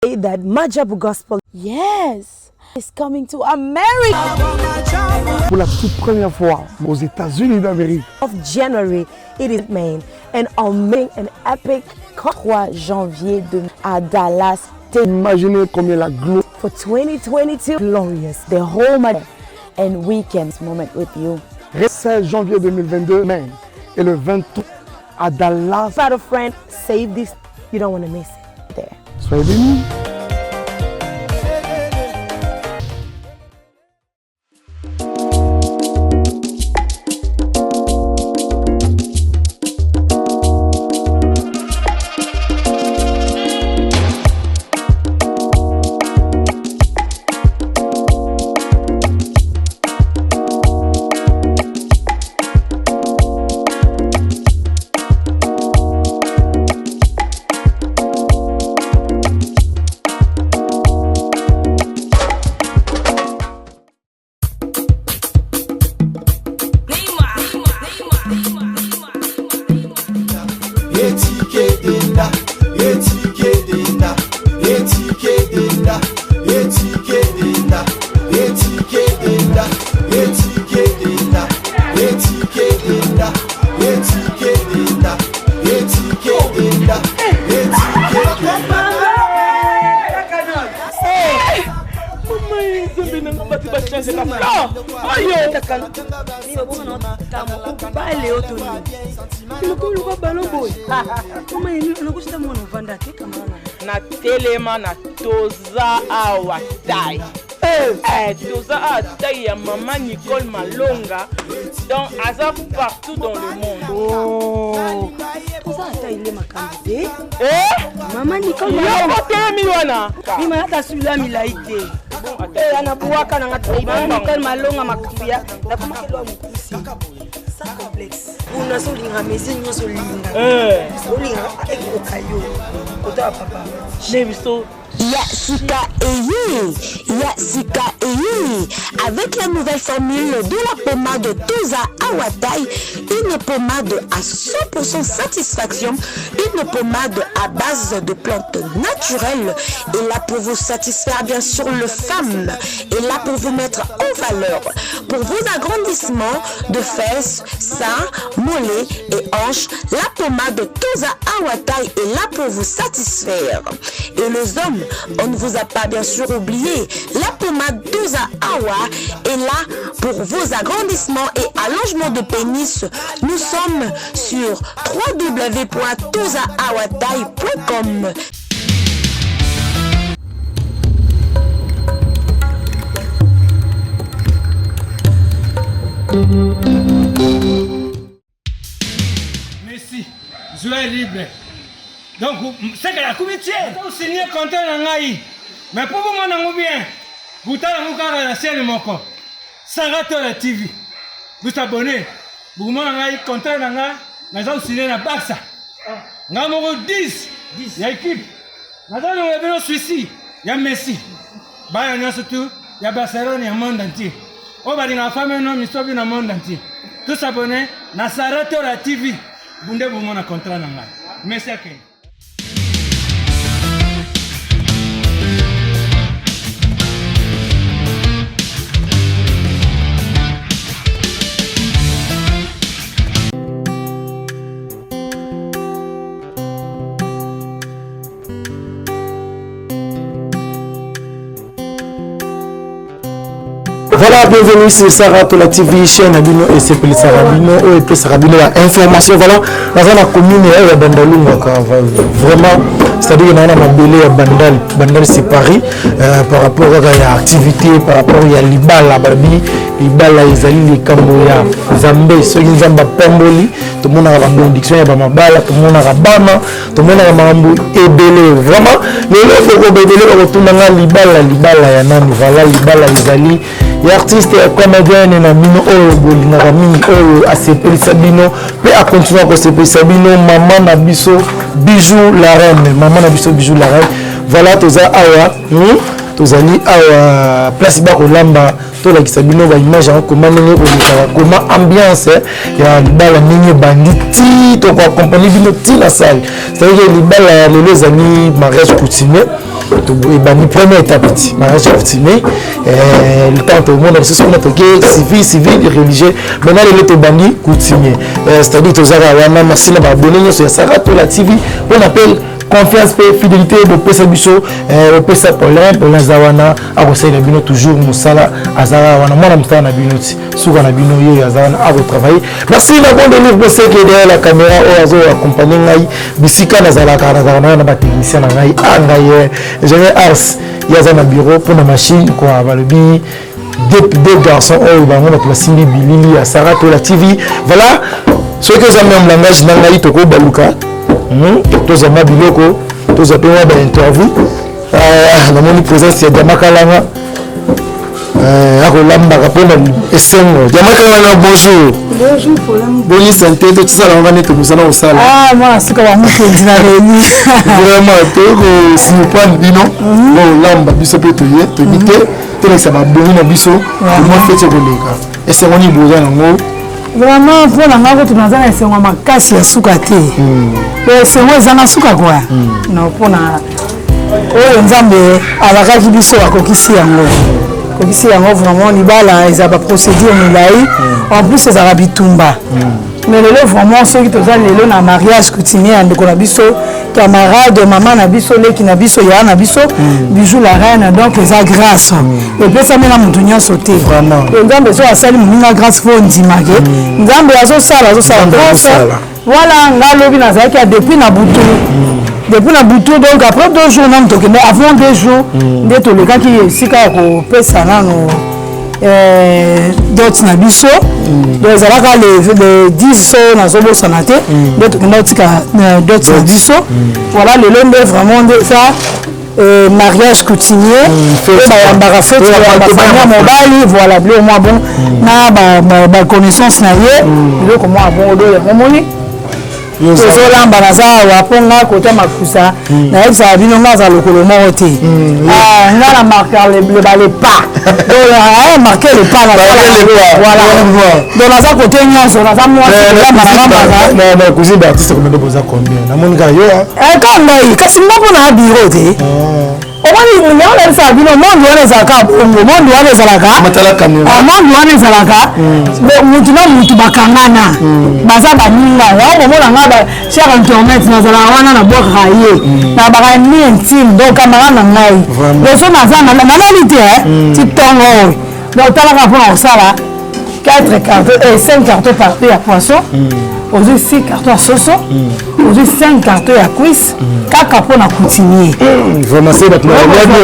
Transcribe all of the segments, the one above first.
say that Majabu Gospel, yes, is coming to America. Pour la toute première fois aux États-Unis d'Amérique. Of January, it is Maine, and on May an epic 3 janvier à Dallas. Imaginez combien la gloire. For 2022, glorious, the whole month and weekends moment with you. 16 janvier 2022, Maine, et le 23 à Dallas. Father friend, save this. You don't want to miss it there. Soyez bénis. Na telema na toza awatai. Toza awatai ya maman Nicole Malonga. Donc Azaf partout dans le monde. Oh, toza awatai ile makambe. Maman Nicole Malonga. Yo telemi wana. Mima hata sula milaite. Anabuaka na ngatai. Maman Nicole Malonga makubia. Na kuma kilo mkusi. Ça complexe. Una solinga mezi nyoso linga. Solinga ekokayo. Kota papa. Neviso. Yasika Eyi, avec la nouvelle formule de la pommade Toza Awatai, une pommade à 100% satisfaction, une pommade à base de plantes naturelles, et là pour vous satisfaire bien sûr le femme, et là pour vous mettre en valeur, pour vos agrandissements de fesses, seins, mollets et hanches, la pommade Toza Awatai est là pour vous satisfaire. Et les hommes, on ne vous a pas bien sûr oublié, la pommade Toza Awa est là pour vos agrandissements et allongements de pénis. Nous sommes sur www.tozaawatai.com. Merci, joie libre. Donc, c'est que la comité, vous signez content en Aïe. Mais pour vous, mon bien, vous avez la chaîne Moko. Sarah la TV. Vous abonnez. Vous m'avez content en Aïe. Mais vous signez la Barça. Nous avons 10. Il y a équipe. Nous avons Suisse. Il y a Messi. Il y a surtout. Il y a Barcelone, il y a le monde entier. On va dire la femme et l'homme, ils sont dans le monde entier. Tous abonnés. Sarah la TV. Vous avez content en Aïe. Merci à vous. Voilà, bienvenue sur Sarah la TV, chaîne Abino et c'est pour Sarabino et puis Sarabino la information. Voilà, dans la commune il y a Bandalunga vraiment, c'est-à-dire qu'il y a un Bandal c'est Paris par rapport à l'activité, par rapport à l'Ibala, Ibala Izali, Kamboya, Zambé, ceux qui ont Pamboli, tout le monde a la bénédiction, il y a Mabala, tout le monde a la Bana, tout le monde a la Mambo Ebele. Vraiment, les gens qui ont Ebele, ils retournent dans l'Ibala, voilà, l'Ibala Izali. Les artistes et comédiens na mino bolinga mini ACP Sabino peut à continuer à ACP Sabino maman na biso bijou la reine maman na biso bijou la reine voilà toza awa tozali awa place ba kolamba to la Sabino ba image en comment nene comment ambiance ya libala nene banditi to ko accompagner bino ti la salle c'est-à-dire libala les amis mariage coutumier ebandi première étape mariage coutumier le temps tomona biso soki natoke civil religieux maintenant lelo tobandi coutumier c'est-à-dire tozaka wana merci na babone nyonso ya Saratola TV on appelle confiance et fidélité bopesa biso bopesa Paulin Zawana akosalela bino toujours mosala azala wana mwana mosala na bino ti suka na bino yo azala à votre travail merci na bon délivre bosé qui derrière la caméra o azo accompagner ngai bisika nazalaka na ba technicien na ngai ngai j'ai ars yaza na bureau pour na machine quoi balobi deux garçons oyo bango na plasimbi bilili ya Saratola TV voilà ce que j'aime en langage na ngai toko baluka tozama biloko tozapewa ba interview namoni présence ya Diamakalanga akolambaka mpona esengo Diamakalanga bonjour boni santé tozala ngani tokusana kosala mwana sika bamokenzi na reni vraiment tokosimopane bino olamba biso mpe toye toyebi te tolekisa babongi na biso omoi feti ekoleka esengo nini boza nango vraiment mpona ngai koto naza na esengo makasi ya suka te esengo ezanga suka kwa na mpona oyo nzambe alakaki biso akokisi yango vraiment libala eza baprocédure milai en plus ezaka bitumba mais lelo vraiment soki toza lelo na mariage coutumier ya ndeko na biso camarade mama na biso leki na biso ya na biso bijou la reine donc eza grâce epesami na mutu nyonso te nzambe so asali moninga grâce fo ndimake nzambe azosala grâce voilà nga lobi nazalaki ya depuis na butu donc après 2 jours na mutokende avant 2 jours nde tolekaki esika ya kopesa nano dot na biso donc ezalaka le 10 so nazobosana te nde tokenda kotika dot na biso voilà lelo nde vraiment nde eza mariage coutumier oyo bayambaka fete ya bafamia mobali voilà biloko mwa bon na baconnaissance na ye biloko mwa bon odo ya momoni tozolamba naza awa mpo nga kota makusa nayebisaka bino nga aza lokolo moko te nga na marke balepa marke lepa voilà donc naza kote nyonso naza mwasi cousin d'artiste combien de boza combien namoni kaka yo kangai kasi moko na biro te omoni nyaolebisaka bino monde wana ezalaka bongo monde wana ezalaka mutu na mutu bakangana baza baninga yaokomonanga cher internet nazalaka wana nabwakaka ye na bakani intime donc camarade na ngai leso naza nalali te ti ntongo oyo donc talaka mpona kosala 4 cartons 5 cartons par peu ya poisson ozwi 6 cartons ya soso ozwi 5 cartons ya cuisse kaka mpona coutumier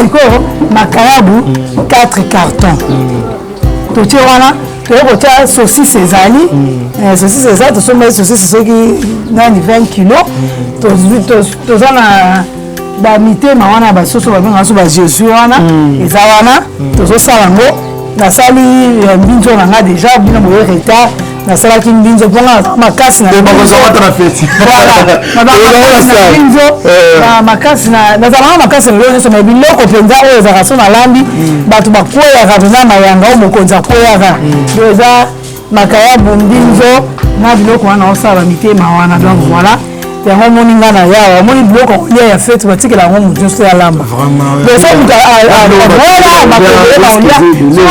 sikoyo makayabu 4 cartons totie wana toye kotia saucisse ezali saucisse ezali tosomeli saucisse soki nani 20 kilo toza na bamitema wana basoso babengaka so bajesu wana eza wana tozosala yango nasali mbinzo na nga deja bino boye retard nasalaki mbinzo mponga makasi na nazalaka makasi na lelo nyonso me biloko mpenza oyo ezalaka so nalambi bato bakweyaka mpenza mayanga oyo mokonzi akweyaka yo eza makayabu mbinzo na biloko wana osala mitema wana donc voilà yango omoni nga na yawa omoni biloko kolia ya fete batikela yango motu nyonso ya lamba so moto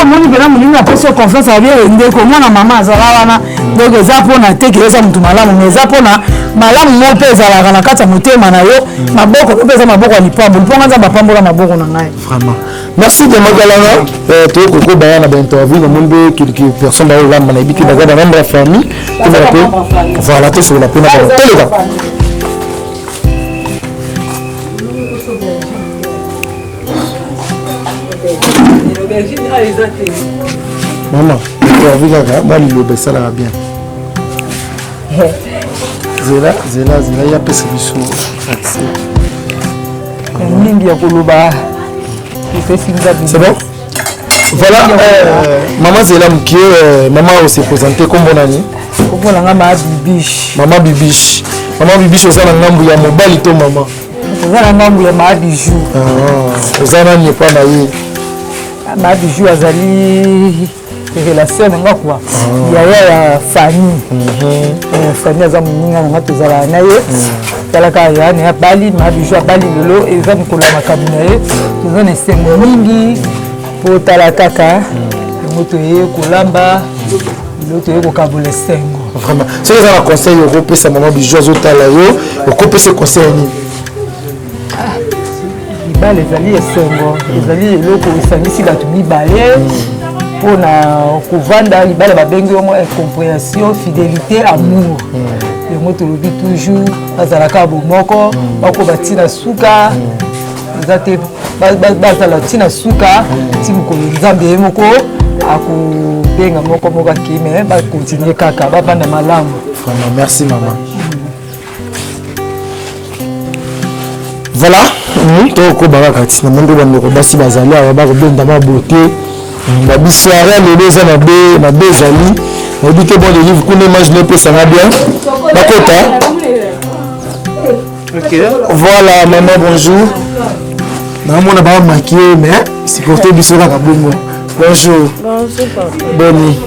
omoni mpena molingi apesi yo confiance abie ndeko mwana mama azala wana donc eza mpona teke eza motu malamu mais eza mpona malamu mo mpe ezalaka na kati ya motema na yo maboko mpe eza maboko ya lipambo liponga nzambe apambola maboko na ngai vraiment merci Diamakalanga tokoko baya na bainterview namoni mpe quelques personnes baolamba na ebiki baza banambre ya famille tobala mpe voilà tosokola mpe na toleka maman interview kaka mwa liloba esalaka bien zela yapesa biso mingi ya koloba c'est bon voilà maman zela mokie maman ose présente kombo nani kokolanga mama bibiche oza na ngambu ya mobali to mama oza na ngambu ya maabiju oza nani epa na ye maabiju azali relation nanga kwa yaya ya famille famille aza moninga nanga tozalaka na ye talaka yani abali ma bijou abali lelo eza mikolo ya makambo na ye toza na esengo mingi mpo tala kaka yango toye kolamba lelo toye kokabola esengo vraiment soki eza na conseil okopesa mama bijou azotala yo okopesa conseil nini mibale ezali esengo ezali eloko esangisi bato mibale mpona kovanda libala babengi yango incompréhension fidélité amour yango tolobi toujours bazalaka bomoko bakoba ntina suka eza te bazala ntina suka ti mokolo nzambe ye moko akobenga moko akei me bakontinue kaka bavanda malamu. Vraiment merci maman. Voilà tokobaka kati na mondo bandeko basi bazali awa bakobenda mabote babisoire lelo eza mabe ezali nayebi te bon le livre kuna imagine epesanga bien bakota. Voilà maman bonjour naomona bamakie mais supporte biso kaka bongo. Bonjour. Bonjour papa. Boni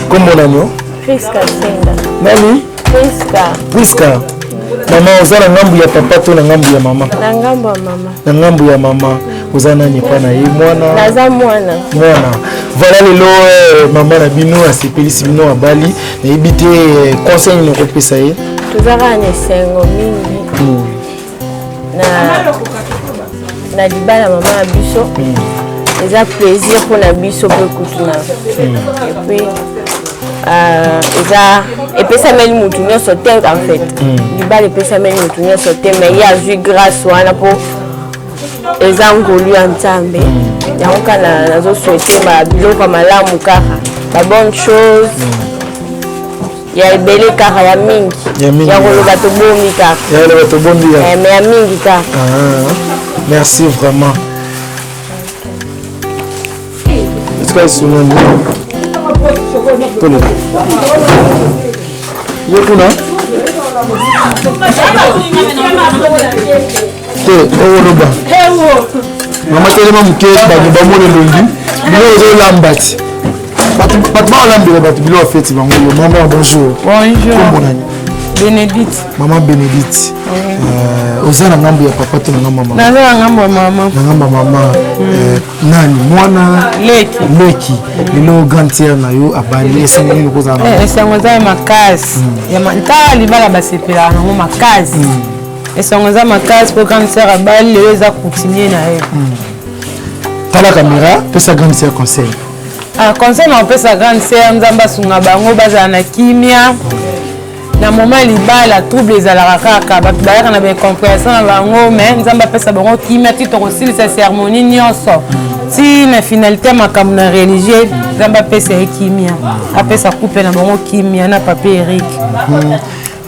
kombo nano Priska Senga. nani Priska. Mama oza na ngambu ya papa to na ngambu ya mama? Na ngambu ya mama. Na ngambu ya mama oza nani pa na ye mwana? Naza mwana. Mwana. Voilà lelo mama na bino asepelisi bino abali nayebi te conseil nini okopesa ye? Tozaka na esengo mingi na libala mama na biso eza plaisir mpona biso mpe kutuna epuis eza epesameli mutu nyonso te en fait libala epesameli mutu nyonso te mais ye azwi grâce wana mpo eza ngolu ya nzambe yango kana nazosouete babiloko ya malamu kaka babonne chose ya ebele kaka ya mingi ya koloba tobombi kaka mais ya mingi kaka. Merci vraiment. Est-ce que c'est mon nom? Yekuna? Mama telema muke ba mona longi. Bilo zo lambati. Bato balambela bato bilo feti bango yo. Maman bonjour. Bonjour. Kombo nani? Bénédicte. Maman Bénédicte. Oza na ngambo ya papa to na ngambo mama. Naza na ngambo ya mama. Na ngambo mama. Nani mwana leki. Lelo gantier na yo abali esengo nini koza na. Esengo za makasi. Ya mantala libala basepela na makasi. Esengo za makasi po gantier abali lelo za continuer na ye. Tala caméra pesa gantier conseil. Conseil na pesa gantier nzamba sunga bango bazala na kimia. Na moment libala trouble ezalaka kaka bato bayaka na baincompréhension na bango mais nzambe apesa bango kimia ti tokosilisa cérémonie nyonso ti na finalité makambo na religieux nzambe apesa ye kimia apesa couple na bango kimia na papa Eric.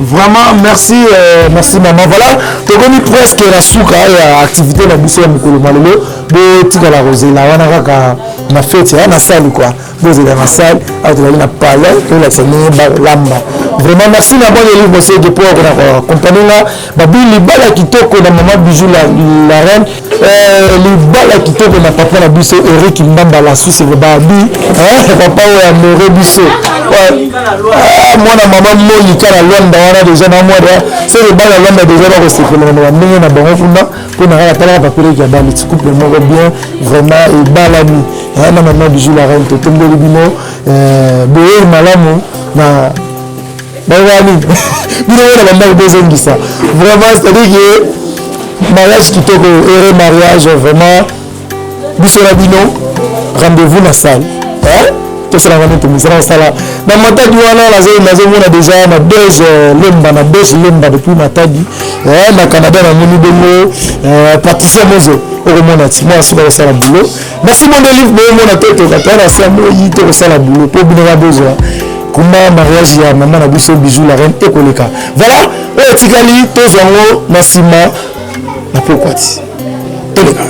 Vraiment merci merci maman. Voilà tokoni presque la suka ya activité na biso ya mokolo malolo bo tika la rosela wana kaka na fête ya na salle quoi bozela na salle autour na palais to la semaine lamba. Vraiment merci na bon livre monsieur de pour accompagner la babili bala kitoko na maman bijou la reine libala kitoko na papa na biso Eric Mbamba la Suisse le babi papa ya more biso mwana mama moli kala londa wana déjà na moi c'est le bala londa déjà na resepela na ndenge na bango funda pour na tala papa Eric ya bali couple moko bien vraiment et balami na maman bijou la reine to tombeli bino boye malamu na bawani bino wana banda bezongisa vraiment c'est-à-dire que mariage kitoko heureux mariage vraiment biso na bino rendez-vous na salle tosala ngani tomisana sala na matadi wana nazomona déjà na beige lemba depuis matadi na Canada na moni bongo partition mozo okomona ti moi soka kosala boulot merci mon livre boomona te tokata na sa moyi te kosala boulot po bino na besoin kuma mariage ya mama na biso bijou la reine ekoleka. Voilà oyo etikali tozwango na nsima na pokwa ti toleka.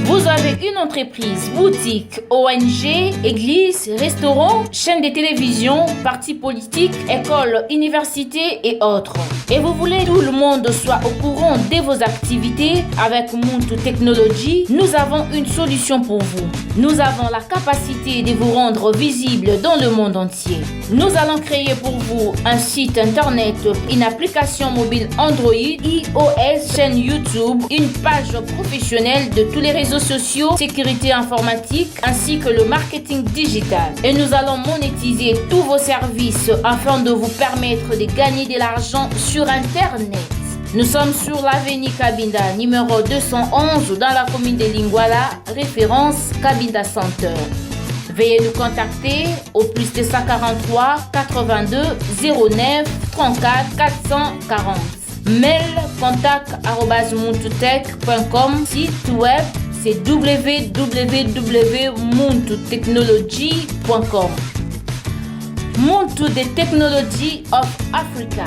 Vous avez une entreprise boutiques, ONG, églises, restaurants, chaînes de télévision, partis politiques, écoles, universités et autres. Et vous voulez que tout le monde soit au courant de vos activités avec Muntu Technology? Nous avons une solution pour vous. Nous avons la capacité de vous rendre visible dans le monde entier. Nous allons créer pour vous un site internet, une application mobile Android, iOS, chaîne YouTube, une page professionnelle de tous les réseaux sociaux, sécurité informatique ainsi que le marketing digital. Et nous allons monétiser tous vos services afin de vous permettre de gagner de l'argent sur Internet. Nous sommes sur l'avenue Cabinda, numéro 211 dans la commune de Lingwala, référence Cabinda Center. Veuillez nous contacter au plus 243 82 09 34 440. Mail contact@muntutech.com. Site web c'est www.muntutechnology.com. Muntu the Technology of Africa.